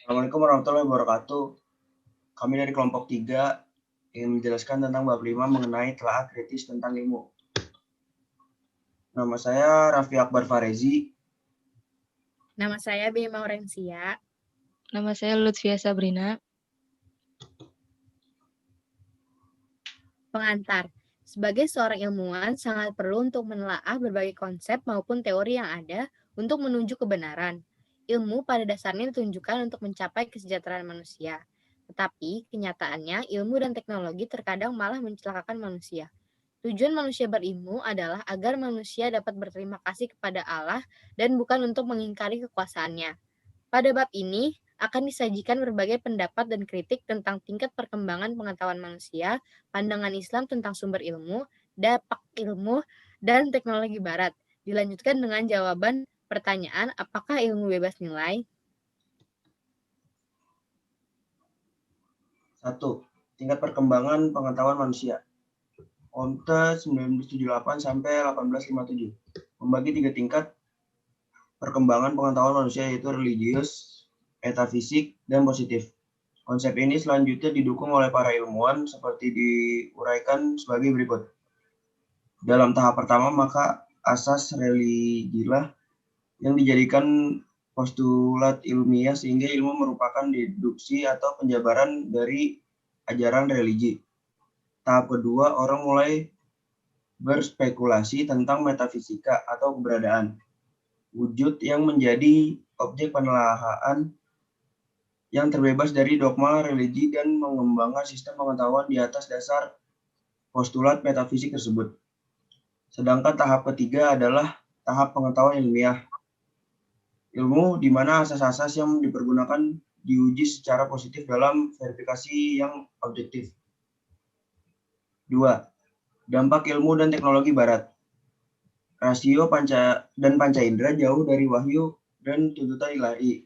Assalamualaikum warahmatullahi wabarakatuh. Kami dari kelompok 3 ingin menjelaskan tentang bab 5 mengenai telaah kritis tentang ilmu. Nama saya Raffi Akbar Farezi. Nama saya Bima Orensia. Nama saya Lutfia Sabrina. Pengantar. Sebagai seorang ilmuwan, sangat perlu untuk menelaah berbagai konsep maupun teori yang ada untuk menuju kebenaran. Ilmu pada dasarnya ditunjukkan untuk mencapai kesejahteraan manusia. Tetapi, kenyataannya ilmu dan teknologi terkadang malah mencelakakan manusia. Tujuan manusia berilmu adalah agar manusia dapat berterima kasih kepada Allah dan bukan untuk mengingkari kekuasaannya. Pada bab ini akan disajikan berbagai pendapat dan kritik tentang tingkat perkembangan pengetahuan manusia, pandangan Islam tentang sumber ilmu, dampak ilmu, dan teknologi barat. Dilanjutkan dengan jawaban pertanyaan, apakah ilmu bebas nilai? 1. Tingkat perkembangan pengetahuan manusia. Onta 1978 sampai 1857 membagi 3 tingkat perkembangan pengetahuan manusia, yaitu religius, metafisik, dan positif. Konsep ini selanjutnya didukung oleh para ilmuwan seperti diuraikan sebagai berikut. Dalam tahap pertama, maka asas religilah yang dijadikan postulat ilmiah sehingga ilmu merupakan deduksi atau penjabaran dari ajaran religi. Tahap kedua, orang mulai berspekulasi tentang metafisika atau keberadaan wujud yang menjadi objek penelaahan yang terbebas dari dogma religi dan mengembangkan sistem pengetahuan di atas dasar postulat metafisik tersebut. Sedangkan tahap ketiga adalah tahap pengetahuan ilmiah. Ilmu di mana asas-asas yang dipergunakan diuji secara positif dalam verifikasi yang objektif. 2. Dampak ilmu dan teknologi barat. Rasio panca indera jauh dari wahyu dan tuntutan ilahi.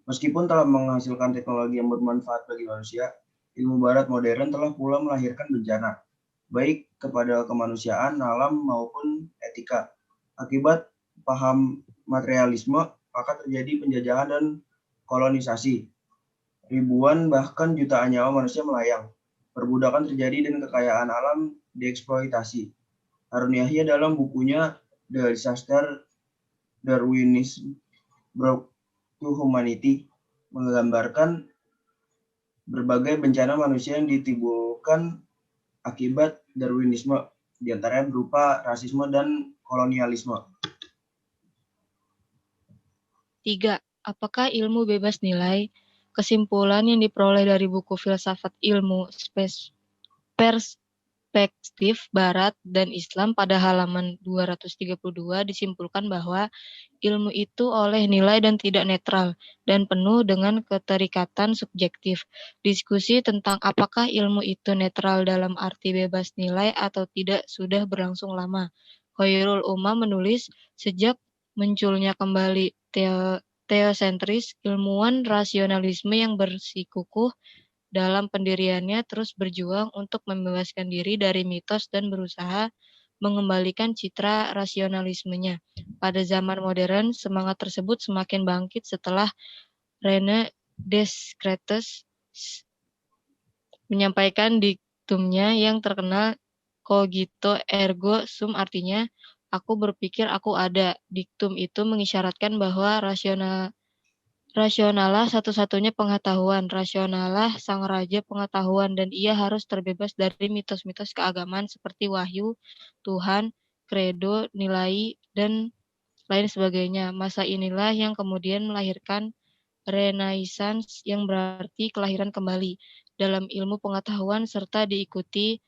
Meskipun telah menghasilkan teknologi yang bermanfaat bagi manusia, ilmu barat modern telah pula melahirkan bencana, baik kepada kemanusiaan, alam, maupun etika. Akibat paham materialisme, maka terjadi penjajahan dan kolonisasi. Ribuan bahkan jutaan nyawa manusia melayang. Perbudakan terjadi dan kekayaan alam dieksploitasi. Harun Yahya dalam bukunya The Disaster Darwinism Brought to Humanity menggambarkan berbagai bencana manusia yang ditimbulkan akibat Darwinisme, diantaranya berupa rasisme dan kolonialisme. 3. Apakah ilmu bebas nilai? Kesimpulan yang diperoleh dari buku Filsafat Ilmu Perspektif Barat dan Islam pada halaman 232 disimpulkan bahwa ilmu itu oleh nilai dan tidak netral dan penuh dengan keterikatan subjektif. Diskusi tentang apakah ilmu itu netral dalam arti bebas nilai atau tidak sudah berlangsung lama. Khairul Umam menulis, sejak munculnya kembali teosentris, ilmuwan rasionalisme yang bersikukuh dalam pendiriannya terus berjuang untuk membebaskan diri dari mitos dan berusaha mengembalikan citra rasionalismenya. Pada zaman modern, semangat tersebut semakin bangkit setelah René Descartes menyampaikan diktumnya yang terkenal cogito ergo sum, artinya aku berpikir aku ada. Diktum itu mengisyaratkan bahwa rasionalah satu-satunya pengetahuan, rasionalah sang raja pengetahuan, dan ia harus terbebas dari mitos-mitos keagamaan seperti wahyu, Tuhan, kredo, nilai, dan lain sebagainya. Masa inilah yang kemudian melahirkan Renaissance yang berarti kelahiran kembali dalam ilmu pengetahuan serta diikuti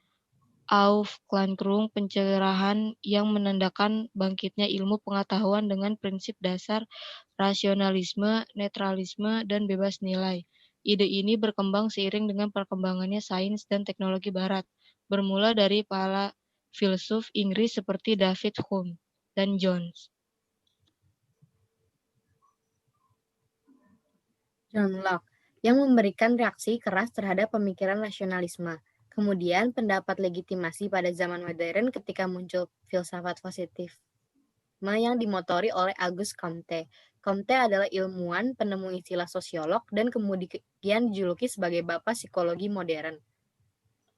Aufklärung, pencerahan yang menandakan bangkitnya ilmu pengetahuan dengan prinsip dasar rasionalisme, netralisme, dan bebas nilai. Ide ini berkembang seiring dengan perkembangannya sains dan teknologi barat, bermula dari para filsuf Inggris seperti David Hume dan John Locke, yang memberikan reaksi keras terhadap pemikiran rasionalisme. Kemudian pendapat legitimasi pada zaman modern ketika muncul filsafat positif yang dimotori oleh Auguste Comte. Comte adalah ilmuwan, penemu istilah sosiolog, dan kemudian dijuluki sebagai Bapak Psikologi Modern.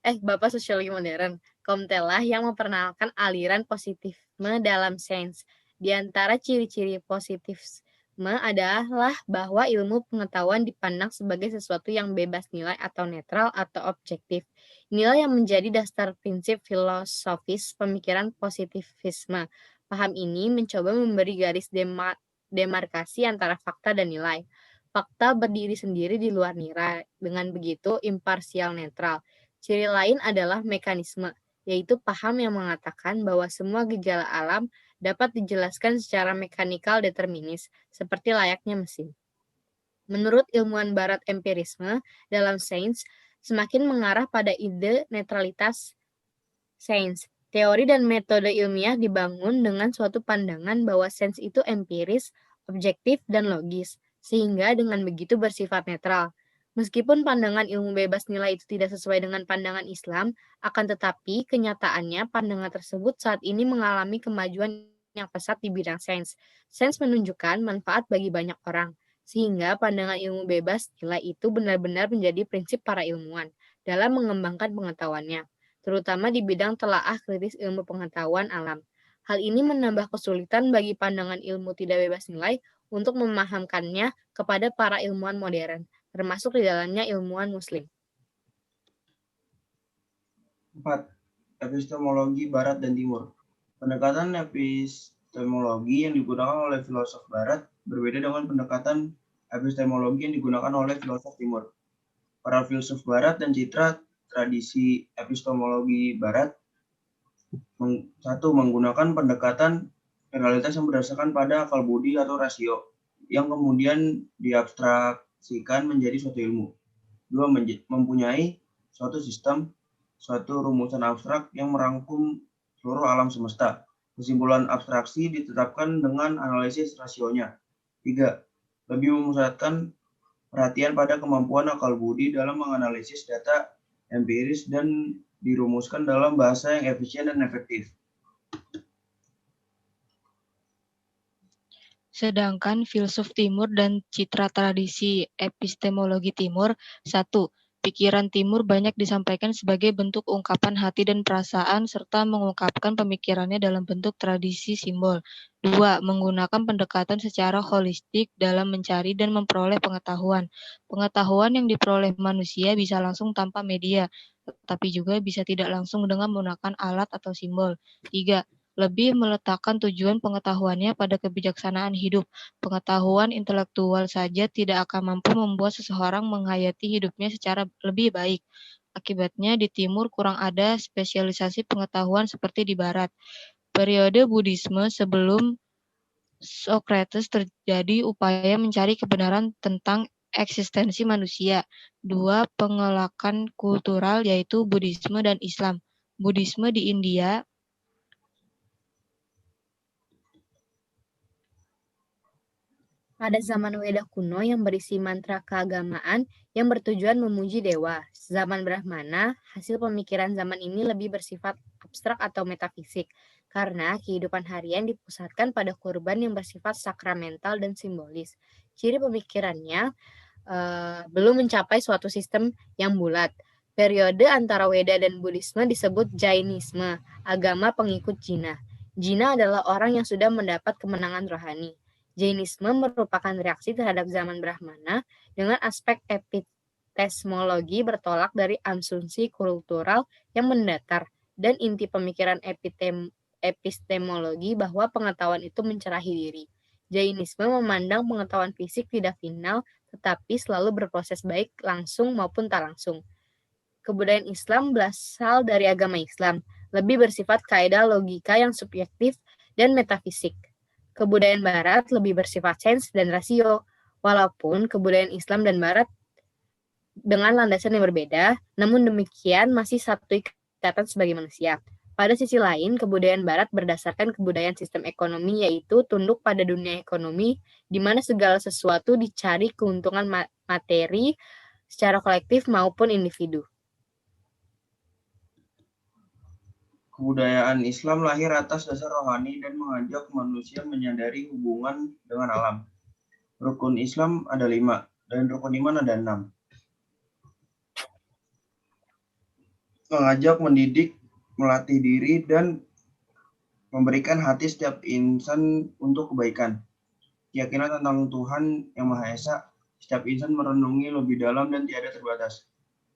Bapak Sosiologi Modern. Comte lah yang memperkenalkan aliran positivisme dalam sains. Di antara ciri-ciri positivisme adalah bahwa ilmu pengetahuan dipandang sebagai sesuatu yang bebas nilai atau netral atau objektif. Inilah yang menjadi dasar prinsip filosofis pemikiran positivisme. Paham ini mencoba memberi garis demarkasi antara fakta dan nilai. Fakta berdiri sendiri di luar nilai, dengan begitu imparsial netral. Ciri lain adalah mekanisme, yaitu paham yang mengatakan bahwa semua gejala alam dapat dijelaskan secara mekanikal determinis, seperti layaknya mesin. Menurut ilmuwan barat empirisme dalam sains, semakin mengarah pada ide netralitas sains. Teori dan metode ilmiah dibangun dengan suatu pandangan bahwa sains itu empiris, objektif, dan logis, sehingga dengan begitu bersifat netral. Meskipun pandangan ilmu bebas nilai itu tidak sesuai dengan pandangan Islam, akan tetapi kenyataannya pandangan tersebut saat ini mengalami kemajuan yang pesat di bidang sains. Sains menunjukkan manfaat bagi banyak orang, sehingga pandangan ilmu bebas nilai itu benar-benar menjadi prinsip para ilmuwan dalam mengembangkan pengetahuannya, terutama di bidang telaah kritis ilmu pengetahuan alam. Hal ini menambah kesulitan bagi pandangan ilmu tidak bebas nilai untuk memahamkannya kepada para ilmuwan modern, termasuk di dalamnya ilmuwan muslim. 4. Epistemologi Barat dan Timur. Pendekatan epistemologi yang digunakan oleh filosof Barat berbeda dengan pendekatan epistemologi yang digunakan oleh filosof Timur. Para filsuf Barat dan citra tradisi epistemologi Barat menggunakan pendekatan realitas yang berdasarkan pada akal budi atau rasio, yang kemudian diabstraksikan menjadi suatu ilmu. 2. Mempunyai suatu sistem, suatu rumusan abstrak yang merangkum seluruh alam semesta. Kesimpulan abstraksi ditetapkan dengan analisis rasionya. 3. Lebih memusatkan perhatian pada kemampuan akal budi dalam menganalisis data empiris dan dirumuskan dalam bahasa yang efisien dan efektif. Sedangkan filsuf Timur dan citra tradisi epistemologi Timur. 1. Pikiran Timur banyak disampaikan sebagai bentuk ungkapan hati dan perasaan serta mengungkapkan pemikirannya dalam bentuk tradisi simbol. 2. Menggunakan pendekatan secara holistik dalam mencari dan memperoleh pengetahuan. Pengetahuan yang diperoleh manusia bisa langsung tanpa media, tetapi juga bisa tidak langsung dengan menggunakan alat atau simbol. 3. Lebih meletakkan tujuan pengetahuannya pada kebijaksanaan hidup. Pengetahuan intelektual saja tidak akan mampu membuat seseorang menghayati hidupnya secara lebih baik. Akibatnya di Timur kurang ada spesialisasi pengetahuan seperti di Barat. Periode Buddhisme sebelum Socrates terjadi upaya mencari kebenaran tentang eksistensi manusia. 2. Pengelakan kultural yaitu Buddhisme dan Islam. Buddhisme di India pada zaman Weda kuno yang berisi mantra keagamaan yang bertujuan memuji dewa. Zaman Brahmana, hasil pemikiran zaman ini lebih bersifat abstrak atau metafisik, karena kehidupan harian dipusatkan pada kurban yang bersifat sakramental dan simbolis. Ciri pemikirannya belum mencapai suatu sistem yang bulat. Periode antara Weda dan Buddhisme disebut Jainisme, agama pengikut Jina. Jina adalah orang yang sudah mendapat kemenangan rohani. Jainisme merupakan reaksi terhadap zaman Brahmana dengan aspek epistemologi bertolak dari asumsi kultural yang mendatar dan inti pemikiran epistemologi bahwa pengetahuan itu mencerahi diri. Jainisme memandang pengetahuan fisik tidak final, tetapi selalu berproses baik langsung maupun tak langsung. Kebudayaan Islam berasal dari agama Islam, lebih bersifat kaidah logika yang subjektif dan metafisik. Kebudayaan Barat lebih bersifat sains dan rasio. Walaupun kebudayaan Islam dan Barat dengan landasan yang berbeda, namun demikian masih satu ikatan sebagai manusia. Pada sisi lain, kebudayaan Barat berdasarkan kebudayaan sistem ekonomi, yaitu tunduk pada dunia ekonomi, di mana segala sesuatu dicari keuntungan materi secara kolektif maupun individu. Kebudayaan Islam lahir atas dasar rohani dan mengajak manusia menyadari hubungan dengan alam. Rukun Islam ada 5 dan rukun iman ada 6. Mengajak, mendidik, melatih diri, dan memberikan hati setiap insan untuk kebaikan. Keyakinan tentang Tuhan Yang Maha Esa, setiap insan merenungi lebih dalam dan tiada terbatas.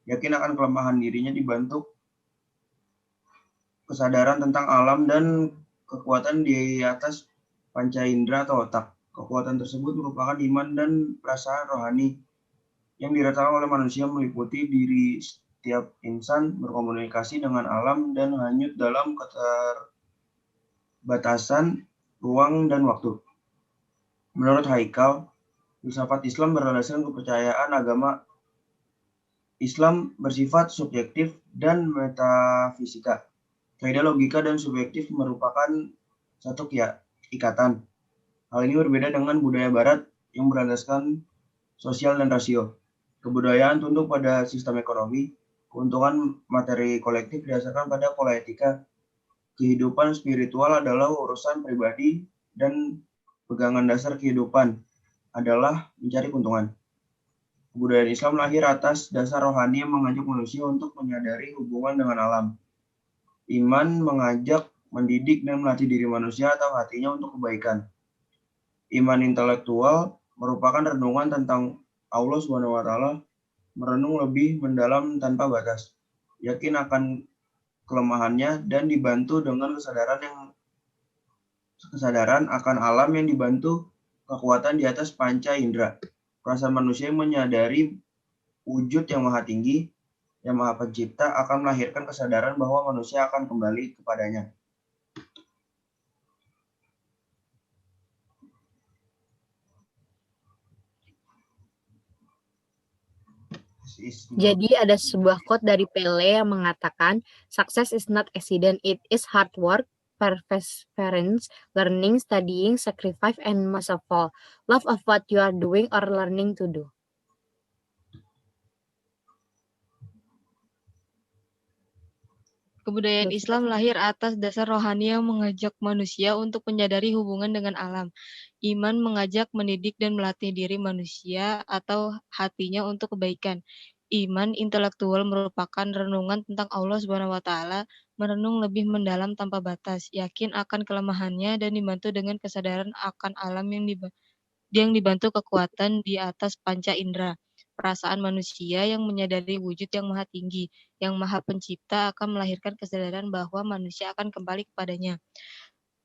Yakin akan kelemahan dirinya dibantu kesadaran tentang alam dan kekuatan di atas panca indera atau otak. Kekuatan tersebut merupakan iman dan perasaan rohani yang dirasakan oleh manusia, meliputi diri setiap insan, berkomunikasi dengan alam, dan hanyut dalam keterbatasan ruang dan waktu. Menurut Haikal, filsafat Islam berdasarkan kepercayaan agama Islam bersifat subjektif dan metafisika. Kaidah logika dan subjektif merupakan satu ikatan. Hal ini berbeda dengan budaya Barat yang berdasarkan sosial dan rasio. Kebudayaan tunduk pada sistem ekonomi, keuntungan materi kolektif didasarkan pada pola etika. Kehidupan spiritual adalah urusan pribadi dan pegangan dasar kehidupan adalah mencari keuntungan. Kebudayaan Islam lahir atas dasar rohani yang mengajak manusia untuk menyadari hubungan dengan alam. Iman mengajak, mendidik, dan melatih diri manusia atau hatinya untuk kebaikan. Iman intelektual merupakan renungan tentang Allah SWT, merenung lebih mendalam tanpa batas, yakin akan kelemahannya, dan dibantu dengan kesadaran akan alam yang dibantu kekuatan di atas panca indera. Perasaan manusia yang menyadari wujud yang maha tinggi, yang maha pencipta, akan melahirkan kesadaran bahwa manusia akan kembali kepadanya. Jadi ada sebuah quote dari Pele yang mengatakan, "Success is not accident, it is hard work, perseverance, learning, studying, sacrifice, and most of all, love of what you are doing or learning to do." Kebudayaan Islam lahir atas dasar rohani yang mengajak manusia untuk menyadari hubungan dengan alam. Iman mengajak, mendidik, dan melatih diri manusia atau hatinya untuk kebaikan. Iman intelektual merupakan renungan tentang Allah SWT, merenung lebih mendalam tanpa batas, yakin akan kelemahannya, dan dibantu dengan kesadaran akan alam yang dibantu kekuatan di atas panca indera. Perasaan manusia yang menyadari wujud yang maha tinggi, yang maha pencipta akan melahirkan kesadaran bahwa manusia akan kembali kepadanya.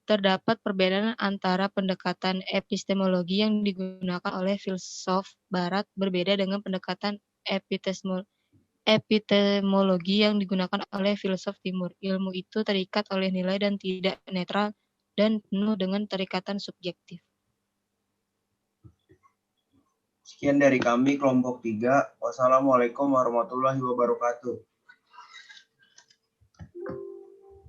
Terdapat perbedaan antara pendekatan epistemologi yang digunakan oleh filsuf Barat berbeda dengan pendekatan epistemologi yang digunakan oleh filsuf Timur. Ilmu itu terikat oleh nilai dan tidak netral dan penuh dengan terikatan subjektif. Sekian dari kami kelompok 3. Wassalamualaikum warahmatullahi wabarakatuh.